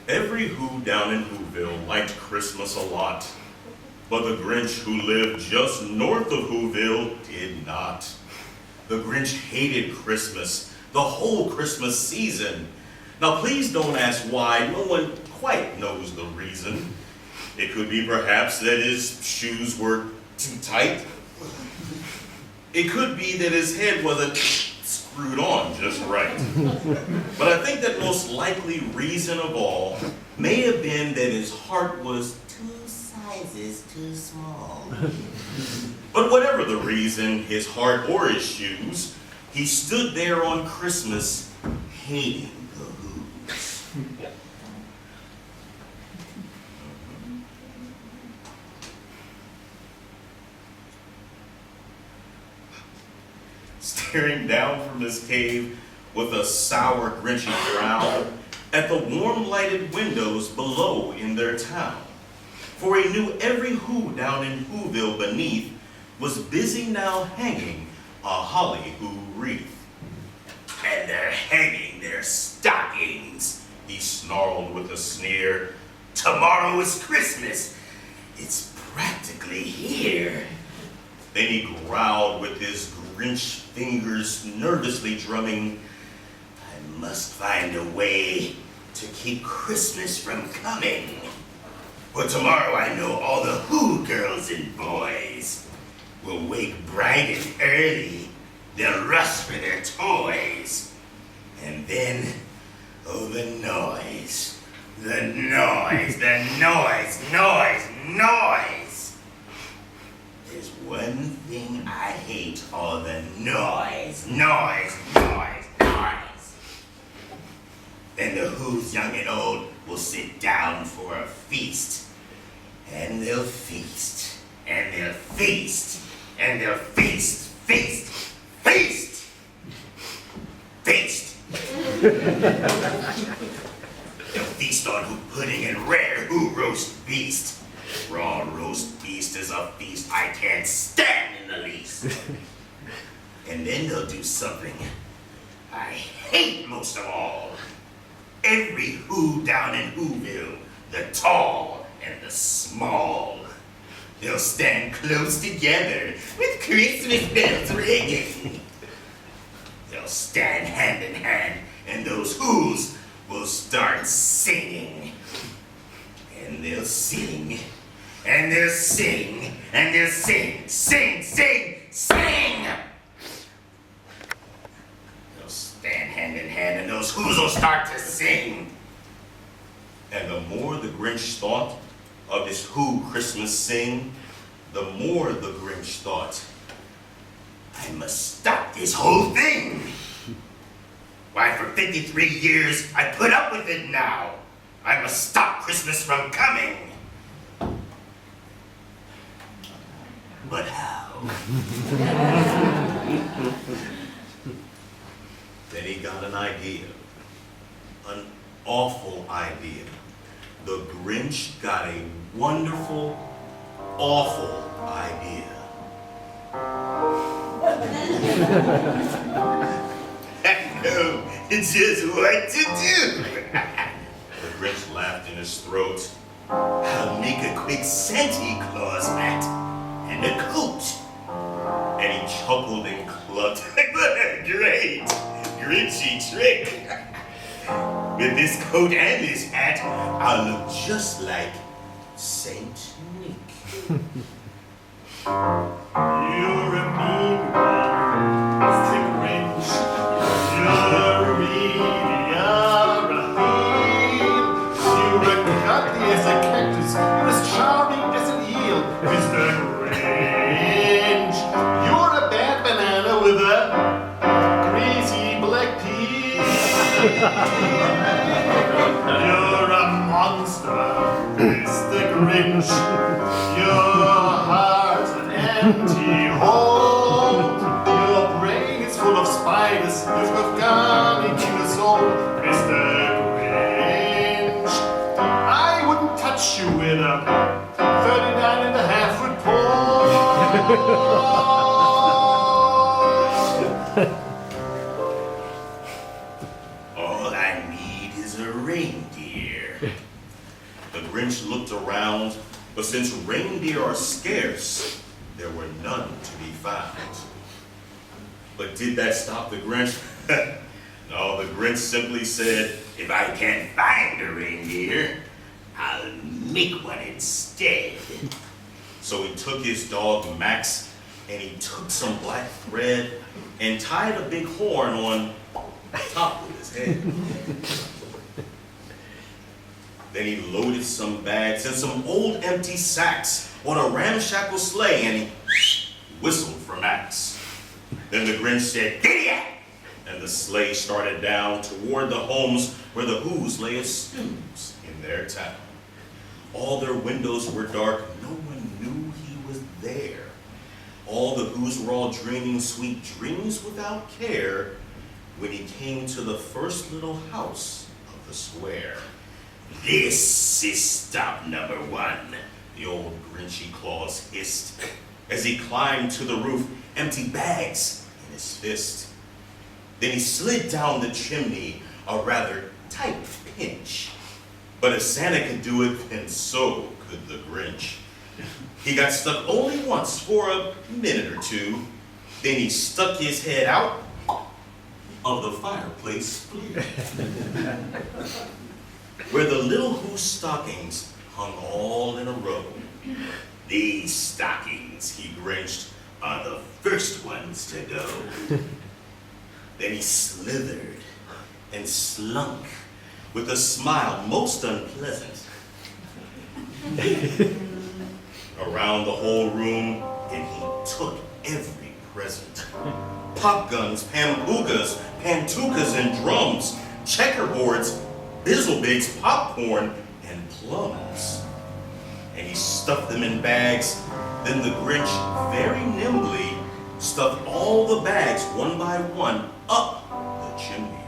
Every Who down in Whoville liked Christmas a lot, but the Grinch who lived just north of Whoville did not. The Grinch hated Christmas, the whole Christmas season. Now please don't ask why, no one quite knows the reason. It could be perhaps that his shoes were too tight. It could be that his head wasn't screwed on just right. But I think that most likely reason of all may have been that his heart was 2 sizes too small. But whatever the reason, his heart or his shoes, he stood there on Christmas hating the Who's. Staring down from his cave with a sour, grinchy frown at the warm lighted windows below in their town. For he knew every Who down in Whoville beneath was busy now hanging a holly Who wreath. And they're hanging their stockings, he snarled with a sneer. Tomorrow is Christmas. It's practically here. Then he growled with his Grinch fingers nervously drumming, I must find a way to keep Christmas from coming. For tomorrow I know all the Who girls and boys will wake bright and early. They'll rush for their toys. And then, oh, the noise, the noise, the noise, noise, noise. There's one thing I hate, all the noise, noise, noise, noise. Then the Who's young and old will sit down for a feast. And they'll feast, and they'll feast, and they'll feast, feast, feast, feast. They'll feast on Who pudding and rare Who roast beast. Raw roast beast is a feast I can't stand in the least. And then they'll do something I hate most of all. Every Who down in Whoville, the tall and the small, they'll stand close together with Christmas bells ringing. They'll stand hand in hand, and those Who's will start singing. And they'll sing, and they'll sing, and they'll sing, sing, sing, sing! They'll stand hand in hand, and those Who's will start to sing. And the more the Grinch thought of this Who Christmas sing, the more the Grinch thought, I must stop this whole thing. Why, for 53 years, I put up with it now. I must stop Christmas from coming. But how? Then he got an idea, an awful idea. The Grinch got a wonderful, awful idea. I know just what to do. The Grinch laughed in his throat. I'll make a quick Santa Claus hat and a coat. And he chuckled and clucked. What a great, Grinchy trick. With this coat and this hat, I'll look just like Saint Nick. You're a mean one, Mr. Grinch. You're mean, you're a thief. You're a cuddly as a cactus. You're as charming as an eel, Mr. Grinch. You're a bad banana with a greasy black pea. You're a monster, Mr. Grinch. Your heart's an empty hole. Your brain is full of spiders. You've got garlic in your soul, Mr. Grinch. I wouldn't touch you with a 39.5-foot pole. All was a reindeer. The Grinch looked around, but since reindeer are scarce, there were none to be found. But did that stop the Grinch? No, the Grinch simply said, if I can't find a reindeer, I'll make one instead. So he took his dog Max, and he took some black thread and tied a big horn on top of his head. Then he loaded some bags and some old empty sacks on a ramshackle sleigh, and he whistled for Max. Then the Grinch said, "Giddy-ap!" And the sleigh started down toward the homes where the Who's lay as stews in their town. All their windows were dark. No one knew he was there. All the Who's were all dreaming sweet dreams without care when he came to the first little house of the square. "This is stop number one," the old Grinchy Claus hissed as he climbed to the roof, empty bags in his fist. Then he slid down the chimney, a rather tight pinch. But if Santa could do it, then so could the Grinch. He got stuck only once for a minute or two. Then he stuck his head out of the fireplace flue, where the little Who's stockings hung all in a row. "These stockings," he Grinched, "are the first ones to go." Then he slithered and slunk with a smile most unpleasant around the whole room, and he took every present. Pop guns, pambookas, pantukas, and drums, checkerboards, bizzlebigs, popcorn, and plums. And he stuffed them in bags. Then the Grinch very nimbly stuffed all the bags one by one up the chimney.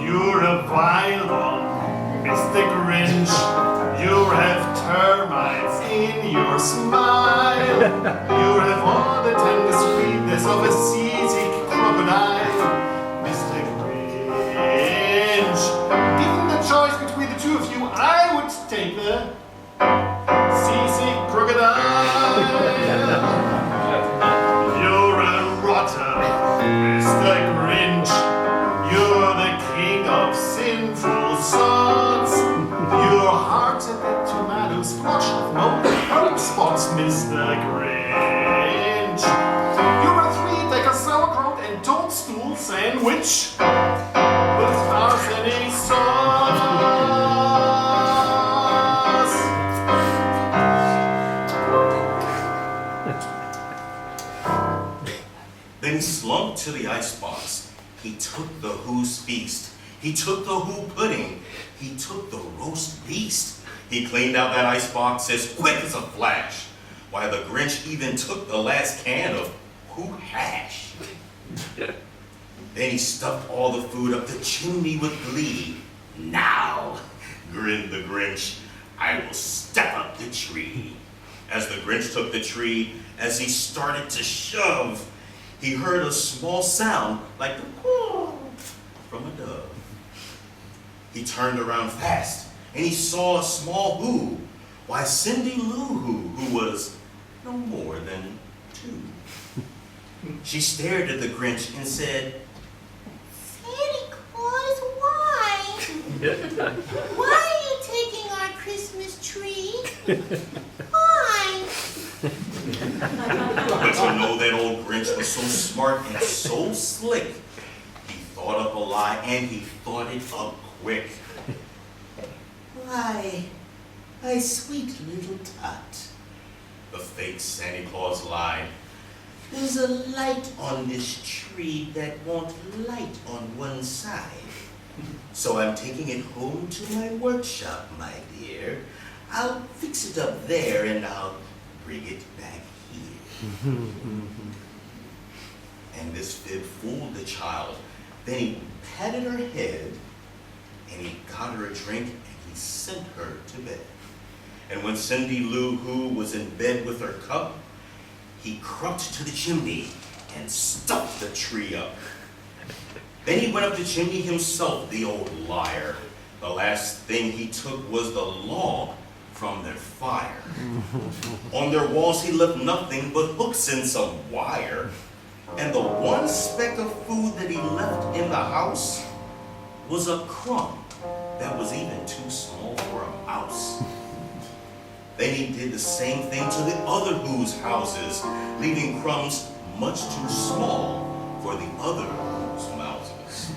"You're a vile one, Mr. Grinch. You have termites in your smile. You have all the tender sweetness of a seasick crocodile, Mr. Grinch. Given the choice between the two of you, I would take the seasick crocodile. You're a rotter, Mr. Grinch. You're the king of sinful thoughts. Your heart's a dead tomato splotched with moldy coat spots, Mr. Grinch. You're a three-decker sauerkraut and toadstool sandwich with arsenic sauce. Then he slunk to the icebox. He took the Who's feast. He took the Who pudding. He took the roast beast. He cleaned out that icebox as quick as a flash, while the Grinch even took the last can of Who hash. Then he stuffed all the food up the chimney with glee. "Now," grinned the Grinch, "I will step up the tree." As the Grinch took the tree, as he started to shove, he heard a small sound like the coo from a dove. He turned around fast, and he saw a small Who, why Cindy Lou who was no more than 2. She stared at the Grinch and said, "Santa Claus, why? Why are you taking our Christmas tree? Why?" But you know that old Grinch was so smart and so slick. He thought up a lie, and he thought it up quick. "Why, my sweet little tot," The fake Santa Claus lied. "there's a light on this tree that won't light on one side. So I'm taking it home to my workshop, my dear. I'll fix it up there and I'll bring it back here." And this fib fooled the child. Then he patted her head, and he got her a drink, and he sent her to bed. And when Cindy Lou Who was in bed with her cup, he crept to the chimney and stuffed the tree up. Then he went up the chimney himself, the old liar. The last thing he took was the log from their fire. On their walls he left nothing but hooks and some wire. And the one speck of food that he left in the house was a crumb that was even too small for a mouse. Then he did the same thing to the other Who's houses, leaving crumbs much too small for the other Who's mouses.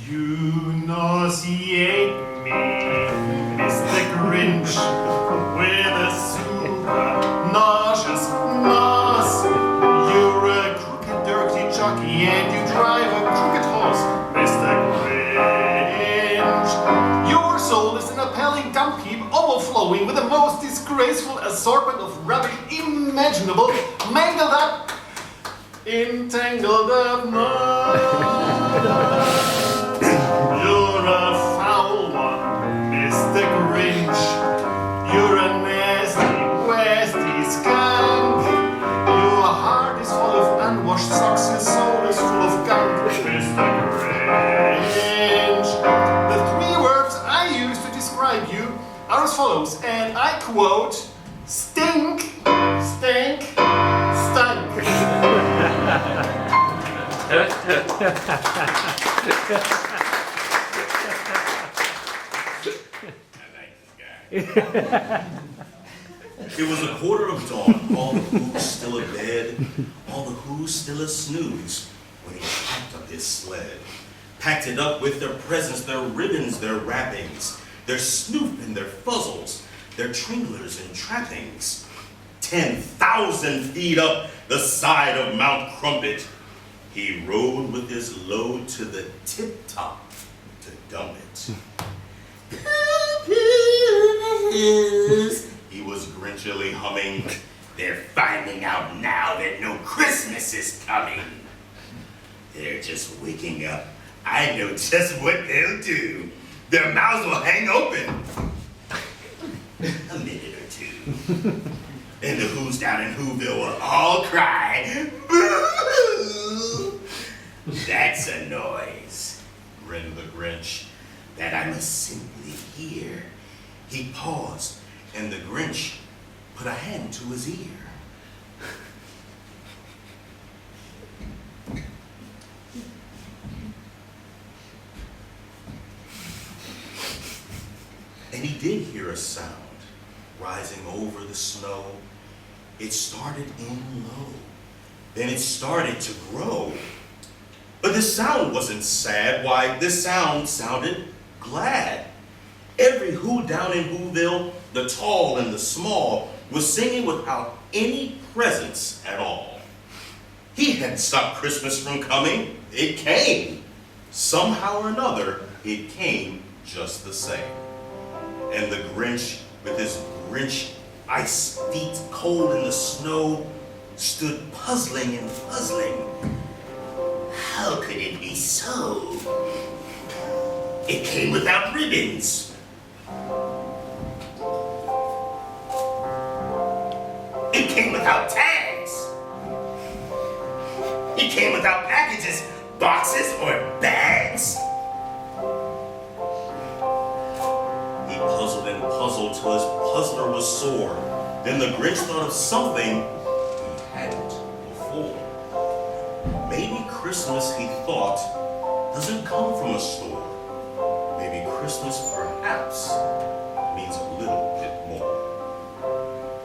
You nauseate me, Mr. Grinch, with a super nauseous nose. You're a crooked, dirty jockey, and you drive a crooked horse, Mr. Grinch. Your soul is an appalling dump heap, overflowing with the most disgraceful assortment of rubbish imaginable, mangled up, entangled up mud. You're a foul one, Mr. Grinch. You're a nasty, wasty skunk. Your heart is full of unwashed socks, your soul is full of gunk, Mr. Grinch. The three words I use to describe you are as follows, and I quote, stink, stank, stunk. It was a quarter of dawn, all the Who's still abed, all the Who's still a snooze, when he packed up his sled. Packed it up with their presents, their ribbons, their wrappings, their snoop and their fuzzles, their tringlers and trappings. 10,000 feet up the side of Mount Crumpet, he rode with his load to the tip-top to dump it. He was grinchily humming. They're finding out now that no Christmas is coming. They're just waking up. I know just what they'll do. Their mouths will hang open. A minute or two. Then the Who's down in Whoville will all cry, boo! That's a noise, grinned the Grinch, that I must simply hear. He paused, and the Grinch put a hand to his ear. And he did hear a sound rising over the snow. It started in low, then it started to grow. But the sound wasn't sad. Why, this sound sounded glad. Every Who down in Whoville, the tall and the small, was singing without any presents at all. He hadn't stopped Christmas from coming. It came. Somehow or another, it came just the same. And the Grinch, with his Grinch ice feet cold in the snow, stood puzzling and puzzling. How could it be so? It came without ribbons. It came without tags. It came without packages, boxes, or bags. He puzzled and puzzled till his puzzler was sore. Then the Grinch thought of something he hadn't before. Maybe Christmas, he thought, doesn't come from a store. Maybe Christmas, perhaps, means a little bit more.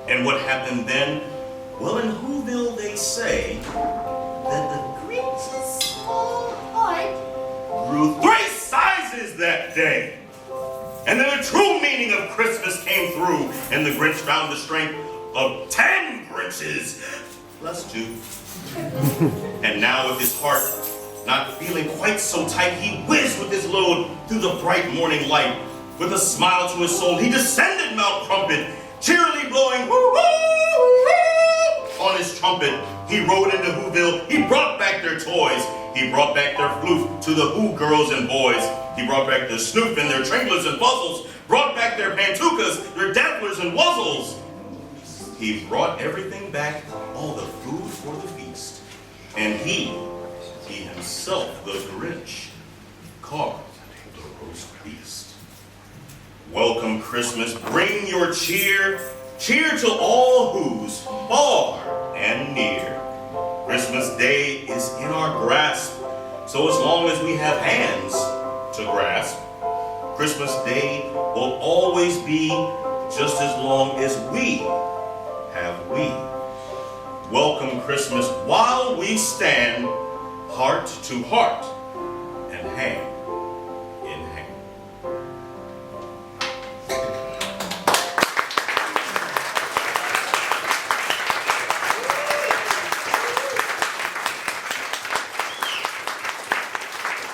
And what happened then? Well, in Whoville they say that the Grinch's small heart grew 3 sizes that day. And then the true meaning of Christmas came through, and the Grinch found the strength of 10 Grinches, plus 2. And now with his heart not feeling quite so tight, he whizzed with his load through the bright morning light. With a smile to his soul, he descended Mount Crumpet, cheerily blowing woo-hoo-hoo on his trumpet. He rode into Whoville, he brought back their toys. He brought back their floof to the Who girls and boys. He brought back their snoop and their tringlers and puzzles. Brought back their pantookas, their damplers and wuzzles. He brought everything back, all the food for the feast. And he himself, the Grinch, carved the roast beast. Welcome Christmas, bring your cheer, cheer to all who's far and near. Christmas Day is in our grasp, so as long as we have hands to grasp, Christmas Day will always be just as long as we have we. Welcome Christmas while we stand heart to heart and hand